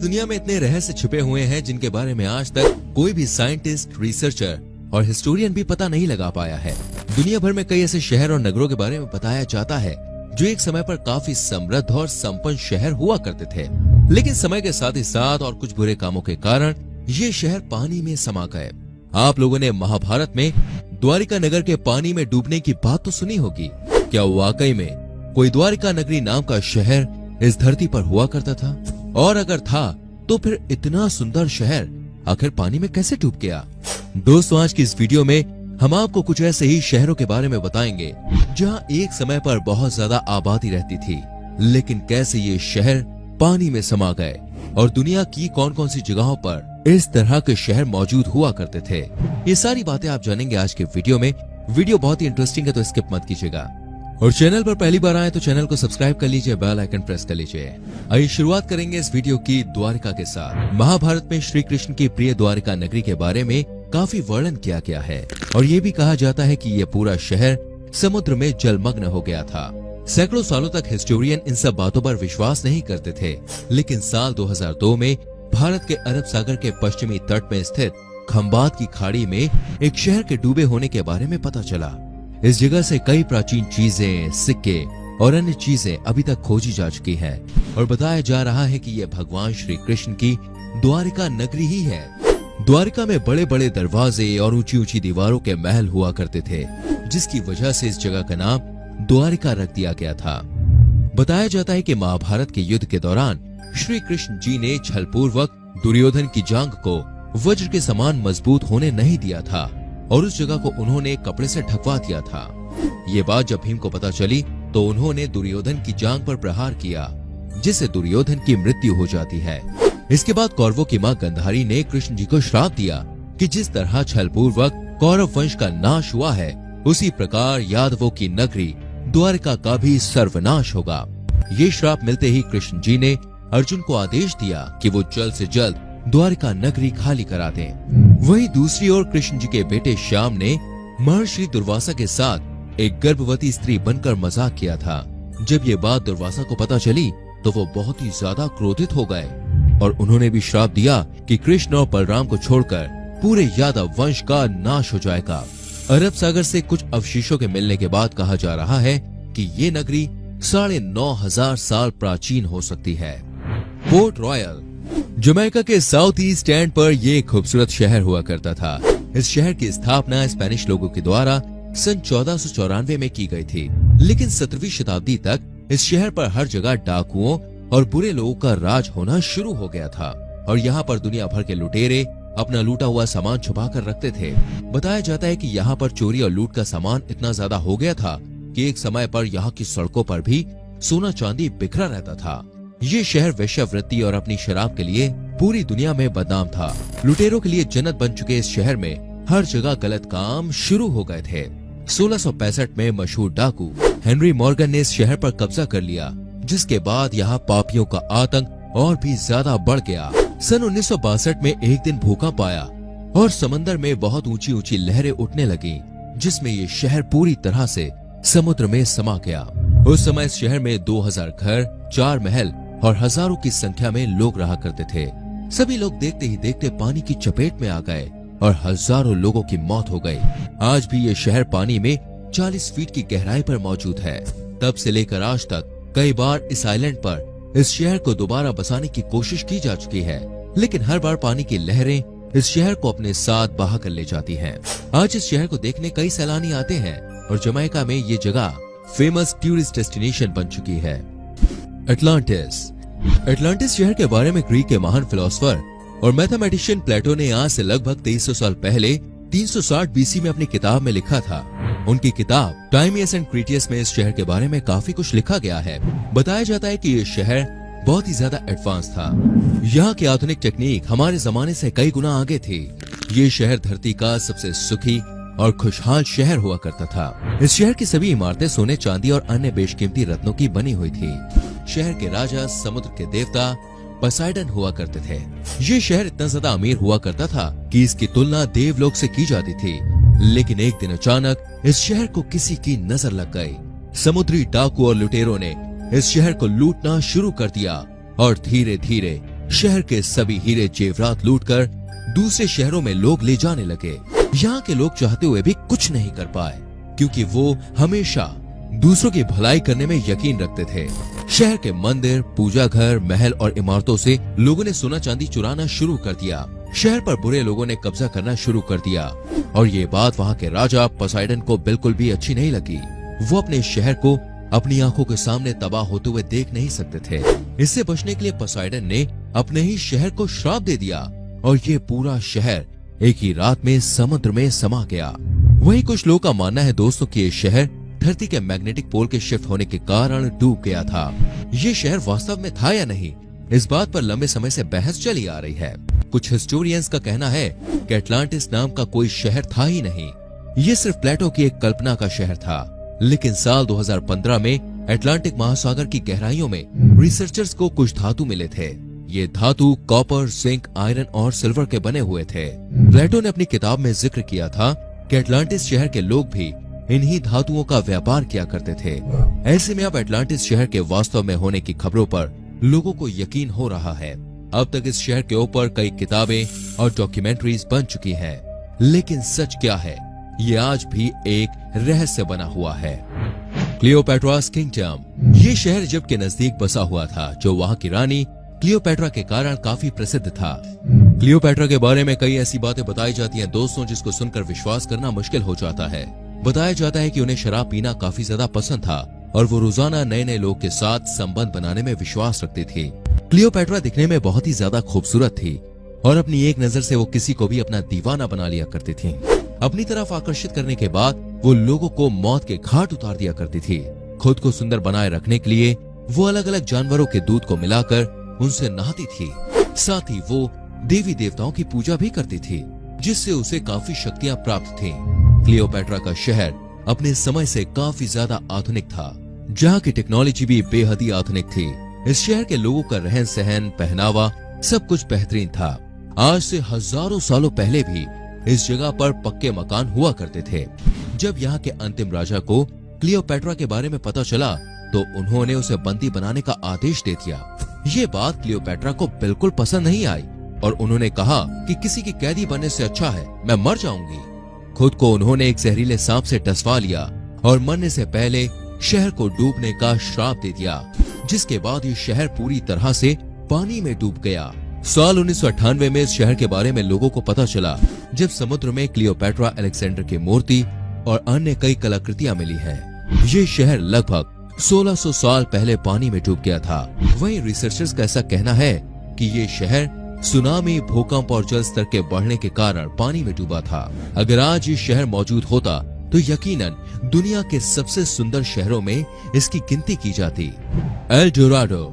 दुनिया में इतने रहस्य छुपे हुए हैं जिनके बारे में आज तक कोई भी साइंटिस्ट, रिसर्चर और हिस्टोरियन भी पता नहीं लगा पाया है। दुनिया भर में कई ऐसे शहर और नगरों के बारे में बताया जाता है जो एक समय पर काफी समृद्ध और संपन्न शहर हुआ करते थे, लेकिन समय के साथ ही साथ और कुछ बुरे कामों के कारण ये शहर पानी में समा गए। आप लोगों ने महाभारत में द्वारिका नगर के पानी में डूबने की बात तो सुनी होगी। क्या वाकई में कोई द्वारिका नगरी नाम का शहर इस धरती पर हुआ करता था? और अगर था तो फिर इतना सुंदर शहर आखिर पानी में कैसे डूब गया? दोस्तों, आज की इस वीडियो में हम आपको कुछ ऐसे ही शहरों के बारे में बताएंगे जहां एक समय पर बहुत ज्यादा आबादी रहती थी, लेकिन कैसे ये शहर पानी में समा गए और दुनिया की कौन कौन सी जगहों पर इस तरह के शहर मौजूद हुआ करते थे। ये सारी बातें आप जानेंगे आज के वीडियो में। वीडियो बहुत ही इंटरेस्टिंग है तो स्किप मत कीजिएगा। और चैनल पर पहली बार आए तो चैनल को सब्सक्राइब कर लीजिए, बेल आइकन प्रेस कर लीजिए। आइए शुरुआत करेंगे इस वीडियो की द्वारिका के साथ। महाभारत में श्री कृष्ण की प्रिय द्वारिका नगरी के बारे में काफी वर्णन किया गया है और ये भी कहा जाता है कि यह पूरा शहर समुद्र में जलमग्न हो गया था। सैकड़ों सालों तक हिस्टोरियन इन सब बातों पर विश्वास नहीं करते थे, लेकिन साल 2002 में भारत के अरब सागर के पश्चिमी तट में स्थित खंबात की खाड़ी में एक शहर के डूबे होने के बारे में पता चला। इस जगह से कई प्राचीन चीजें, सिक्के और अन्य चीजें अभी तक खोजी जा चुकी हैं और बताया जा रहा है कि यह भगवान श्री कृष्ण की द्वारिका नगरी ही है। द्वारिका में बड़े बड़े दरवाजे और ऊंची ऊंची दीवारों के महल हुआ करते थे, जिसकी वजह से इस जगह का नाम द्वारिका रख दिया गया था। बताया जाता है कि महाभारत के युद्ध के दौरान श्री कृष्ण जी ने छलपूर्वक दुर्योधन की जांघ को वज्र के समान मजबूत होने नहीं दिया था और उस जगह को उन्होंने कपड़े से ढकवा दिया था। ये बात जब भीम को पता चली तो उन्होंने दुर्योधन की जांघ पर प्रहार किया, जिससे दुर्योधन की मृत्यु हो जाती है। इसके बाद कौरवों की मां गंधारी ने कृष्ण जी को श्राप दिया कि जिस तरह छलपूर्वक कौरव वंश का नाश हुआ है, उसी प्रकार यादवों की नगरी द्वारिका का भी सर्वनाश होगा। ये श्राप मिलते ही कृष्ण जी ने अर्जुन को आदेश दिया कि वो जल्द से जल्द द्वारिका नगरी खाली करा दें। वहीं दूसरी ओर कृष्ण जी के बेटे श्याम ने महर्षि दुर्वासा के साथ एक गर्भवती स्त्री बनकर मजाक किया था। जब ये बात दुर्वासा को पता चली तो वो बहुत ही ज्यादा क्रोधित हो गए और उन्होंने भी श्राप दिया कि कृष्ण और बलराम को छोड़कर पूरे यादव वंश का नाश हो जाएगा। अरब सागर से कुछ अवशेषों के मिलने के बाद कहा जा रहा है कि ये नगरी 9,500 साल प्राचीन हो सकती है। पोर्ट रॉयल जमैका के साउथ ईस्ट एंड पर यह खूबसूरत शहर हुआ करता था। इस शहर की स्थापना स्पेनिश लोगों के द्वारा सन 1494 में की गई थी, लेकिन 17वीं शताब्दी तक इस शहर पर हर जगह डाकुओं और बुरे लोगों का राज होना शुरू हो गया था और यहाँ पर दुनिया भर के लुटेरे अपना लूटा हुआ सामान छुपा कर रखते थे। बताया जाता है कि यहाँ पर चोरी और लूट का सामान इतना ज्यादा हो गया था कि एक समय पर यहाँ की सड़कों पर भी सोना चांदी बिखरा रहता था। ये शहर वेश्यावृत्ति और अपनी शराब के लिए पूरी दुनिया में बदनाम था। लुटेरों के लिए जन्नत बन चुके इस शहर में हर जगह गलत काम शुरू हो गए थे। 1665 में मशहूर डाकू हेनरी मॉर्गन ने इस शहर पर कब्जा कर लिया, जिसके बाद यहाँ पापियों का आतंक और भी ज्यादा बढ़ गया। सन 1962 में एक दिन भूकंप आया और समंदर में बहुत ऊंची ऊंची लहरें उठने लगी, जिसमें ये शहर पूरी तरह से समुद्र में समा गया। उस समय इस शहर में 2000 घर, 4 महल और हजारों की संख्या में लोग रहा करते थे। सभी लोग देखते ही देखते पानी की चपेट में आ गए और हजारों लोगों की मौत हो गई। आज भी ये शहर पानी में 40 फीट की गहराई पर मौजूद है। तब से लेकर आज तक कई बार इस आइलैंड पर इस शहर को दोबारा बसाने की कोशिश की जा चुकी है, लेकिन हर बार पानी की लहरें इस शहर को अपने साथ बहा कर ले जाती हैं। आज इस शहर को देखने कई सैलानी आते हैं और जमैका में ये जगह फेमस टूरिस्ट डेस्टिनेशन बन चुकी है। अटलांटिस शहर के बारे में ग्रीक के महान फिलोसोफर और मैथमेटिशियन प्लेटो ने आज से लगभग 2300 साल पहले 360 बीसी में अपनी किताब में लिखा था। उनकी किताब टाइमियस एंड क्रीटियस में इस शहर के बारे में काफी कुछ लिखा गया है। बताया जाता है कि ये शहर बहुत ही ज्यादा एडवांस था। यहाँ की आधुनिक टेक्निक हमारे जमाने से कई गुना आगे थी। ये शहर धरती का सबसे सुखी और खुशहाल शहर हुआ करता था। इस शहर की सभी इमारतें सोने, चांदी और अन्य बेशकीमती रत्नों की बनी हुई थी। शहर के राजा समुद्र के देवता पोसाइडन हुआ करते थे। ये शहर इतना ज्यादा अमीर हुआ करता था कि इसकी तुलना देवलोक से की जाती थी। लेकिन एक दिन अचानक इस शहर को किसी की नजर लग गई। समुद्री डाकू और लुटेरों ने इस शहर को लूटना शुरू कर दिया और धीरे धीरे शहर के सभी हीरे जेवरात लूटकर दूसरे शहरों में लोग ले जाने लगे। यहाँ के लोग चाहते हुए भी कुछ नहीं कर पाए, क्योंकि वो हमेशा दूसरों की भलाई करने में यकीन रखते थे। शहर के मंदिर, पूजा घर, महल और इमारतों से लोगों ने सोना चांदी चुराना शुरू कर दिया। शहर पर बुरे लोगों ने कब्जा करना शुरू कर दिया और ये बात वहाँ के राजा पोसाइडन को बिल्कुल भी अच्छी नहीं लगी। वो अपने शहर को अपनी आंखों के सामने तबाह होते हुए देख नहीं सकते थे। इससे बचने के लिए पोसाइडन ने अपने ही शहर को श्राप दे दिया और ये पूरा शहर एक ही रात में समुद्र में समा गया। वहीं कुछ लोगों का मानना है दोस्तों कि ये शहर धरती के मैग्नेटिक पोल के शिफ्ट होने के कारण डूब गया था। ये शहर वास्तव में था या नहीं, इस बात पर लंबे समय से बहस चली आ रही है। कुछ हिस्टोरियंस का कहना है कि अटलांटिस नाम का कोई शहर था ही नहीं, ये सिर्फ प्लेटो की एक कल्पना का शहर था। लेकिन साल 2015 में अटलांटिक महासागर की गहराइयों में रिसर्चर्स को कुछ धातु मिले थे। ये धातु कॉपर, जिंक, आयरन और सिल्वर के बने हुए थे। प्लेटो ने अपनी किताब में जिक्र किया था कि अटलांटिस शहर के लोग भी इन्हीं धातुओं का व्यापार किया करते थे। ऐसे में अब अटलांटिस शहर के वास्तव में होने की खबरों पर लोगों को यकीन हो रहा है। अब तक इस शहर के ऊपर कई किताबें और डॉक्यूमेंट्रीज बन चुकी हैं, लेकिन सच क्या है ये आज भी एक रहस्य बना हुआ है। क्लियोपेट्रास किंगडम, ये शहर इजिप्ट के नजदीक बसा हुआ था, जो वहाँ की रानी क्लियोपेट्रा के कारण काफी प्रसिद्ध था। क्लियोपेट्रा के बारे में कई ऐसी बातें बताई जाती हैं दोस्तों, जिसको सुनकर विश्वास करना मुश्किल हो जाता है। बताया जाता है कि उन्हें शराब पीना काफी ज्यादा पसंद था और वो रोजाना नए नए लोग के साथ संबंध बनाने में विश्वास रखती थी। क्लियोपेट्रा दिखने में बहुत ही ज्यादा खूबसूरत थी और अपनी एक नजर से वो किसी को भी अपना दीवाना बना लिया करती थी। अपनी तरफ आकर्षित करने के बाद वो लोगों को मौत के घाट उतार दिया करती थी। खुद को सुंदर बनाए रखने के लिए वो अलग अलग जानवरों के दूध को मिलाकर उनसे नहाती थी। साथ ही वो देवी देवताओं की पूजा भी करती थी, जिससे उसे काफी शक्तियां प्राप्त थीं। क्लियोपेट्रा का शहर अपने समय से काफी ज्यादा आधुनिक था, जहाँ की टेक्नोलॉजी भी बेहद ही आधुनिक थी। इस शहर के लोगों का रहन सहन, पहनावा सब कुछ बेहतरीन था। आज से हजारों सालों पहले भी इस जगह पर पक्के मकान हुआ करते थे। जब यहाँ के अंतिम राजा को क्लियोपेट्रा के बारे में पता चला तो उन्होंने उसे बंदी बनाने का आदेश दे दिया। ये बात क्लियोपेट्रा को बिल्कुल पसंद नहीं आई और उन्होंने कहा कि किसी की कैदी बनने से अच्छा है मैं मर जाऊंगी। खुद को उन्होंने एक जहरीले सांप से टसवा लिया और मरने से पहले शहर को डूबने का श्राप दे दिया, जिसके बाद ये शहर पूरी तरह से पानी में डूब गया। साल 1998 में इस शहर के बारे में लोगों को पता चला, जब समुद्र में क्लियोपेट्रा अलेक्जेंडर की मूर्ति और अन्य कई कलाकृतियां मिली हैं। ये शहर लगभग 1600 साल पहले पानी में डूब गया था। वहीं रिसर्चर्स का ऐसा कहना है कि ये शहर सुनामी, भूकंप और जल स्तर के बढ़ने के कारण पानी में डूबा था। अगर आज ये शहर मौजूद होता तो यकीनन दुनिया के सबसे सुंदर शहरों में इसकी गिनती की जाती। एल डोराडो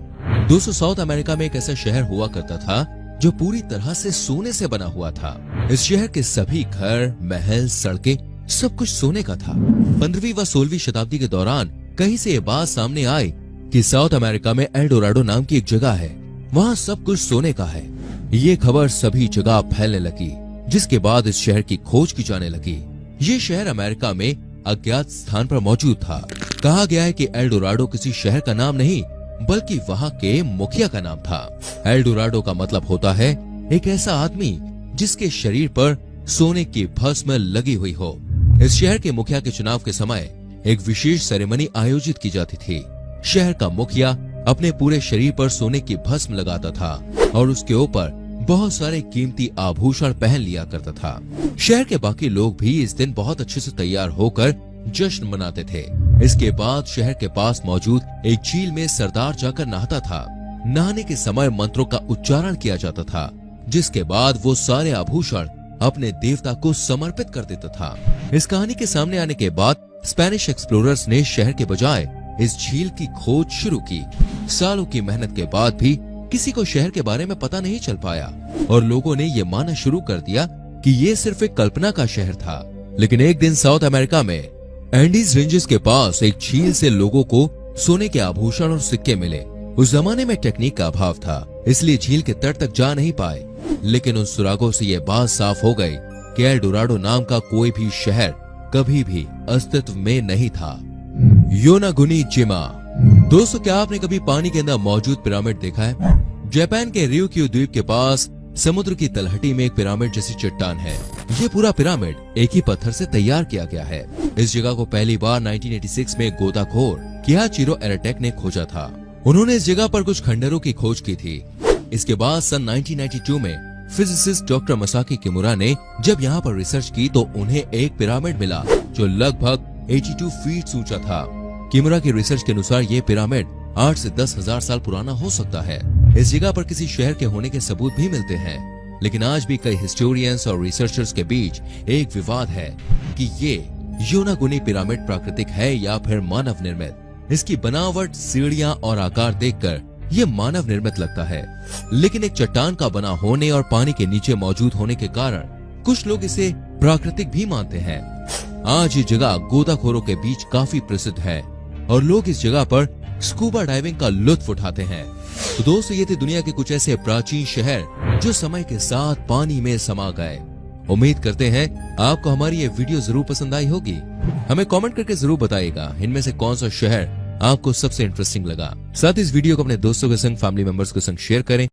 दोस्तों, साउथ अमेरिका में एक ऐसा शहर हुआ करता था जो पूरी तरह से सोने से बना हुआ था। इस शहर के सभी घर, महल, सड़कें सब कुछ सोने का था। 15वीं व 16वीं शताब्दी के दौरान कहीं से ये बात सामने आई कि साउथ अमेरिका में एल डोराडो नाम की एक जगह है, वहाँ सब कुछ सोने का है। ये खबर सभी जगह फैलने लगी, जिसके बाद इस शहर की खोज की जाने लगी। ये शहर अमेरिका में अज्ञात स्थान पर मौजूद था। कहा गया है कि एल डोराडो किसी शहर का नाम नहीं बल्कि वहाँ के मुखिया का नाम था। एल डोराडो का मतलब होता है एक ऐसा आदमी जिसके शरीर पर सोने की भस्म लगी हुई हो। इस शहर के मुखिया के चुनाव के समय एक विशेष सेरेमनी आयोजित की जाती थी। शहर का मुखिया अपने पूरे शरीर पर सोने की भस्म लगाता था और उसके ऊपर बहुत सारे कीमती आभूषण पहन लिया करता था। शहर के बाकी लोग भी इस दिन बहुत अच्छे से तैयार होकर जश्न मनाते थे। इसके बाद शहर के पास मौजूद एक झील में सरदार जाकर नहाता था। नहाने के समय मंत्रों का उच्चारण किया जाता था, जिसके बाद वो सारे आभूषण अपने देवता को समर्पित कर देता था। इस कहानी के सामने आने के बाद स्पेनिश एक्सप्लोरर्स ने शहर के बजाय इस झील की खोज शुरू की। सालों की मेहनत के बाद भी किसी को शहर के बारे में पता नहीं चल पाया और लोगों ने ये मानना शुरू कर दिया कि ये सिर्फ एक कल्पना का शहर था। लेकिन एक दिन साउथ अमेरिका में एंडीज रेंजेस के पास एक झील से लोगों को सोने के आभूषण और सिक्के मिले। उस जमाने में टेक्निक का अभाव था, इसलिए झील के तट तक जा नहीं पाए। लेकिन उन सुरागों से ये बात साफ हो गई कि एल डोराडो नाम का कोई भी शहर कभी भी अस्तित्व में नहीं था। योनागुनी जिमा दोस्तों, क्या आपने कभी पानी के अंदर मौजूद पिरामिड देखा है? जापान के ryukyu द्वीप के पास समुद्र की तलहटी में एक पिरामिड जैसी चट्टान है। ये पूरा पिरामिड एक ही पत्थर से तैयार किया गया है। इस जगह को पहली बार 1986 में गोताखोर किहाचिरो एराटेक ने खोजा था। उन्होंने इस जगह पर कुछ खंडरों की खोज की थी। इसके बाद सन 1992 में फिजिसिस्ट डॉक्टर मसाकी किमुरा ने जब यहाँ पर रिसर्च की तो उन्हें एक पिरामिड मिला जो लगभग 82 फीट ऊंचा था। किमुरा की रिसर्च के अनुसार ये पिरामिड 8 से 10,000 साल पुराना हो सकता है। इस जगह पर किसी शहर के होने के सबूत भी मिलते हैं, लेकिन आज भी कई हिस्टोरियंस और रिसर्चर्स के बीच एक विवाद है कि ये योनागुनी पिरामिड प्राकृतिक है या फिर मानव निर्मित। इसकी बनावट, सीढ़ियां और आकार देखकर ये मानव निर्मित लगता है, लेकिन एक चट्टान का बना होने और पानी के नीचे मौजूद होने के कारण कुछ लोग इसे प्राकृतिक भी मानते हैं। आज ये जगह गोताखोरों के बीच काफी प्रसिद्ध है और लोग इस जगह पर स्कूबा डाइविंग का लुत्फ उठाते हैं। तो दोस्तों, ये थे दुनिया के कुछ ऐसे प्राचीन शहर जो समय के साथ पानी में समा गए। उम्मीद करते हैं आपको हमारी ये वीडियो जरूर पसंद आई होगी। हमें कमेंट करके जरूर बताइएगा इनमें से कौन सा शहर आपको सबसे इंटरेस्टिंग लगा। साथ ही इस वीडियो को अपने दोस्तों के संग, फैमिली मेंबर्स के संग शेयर करें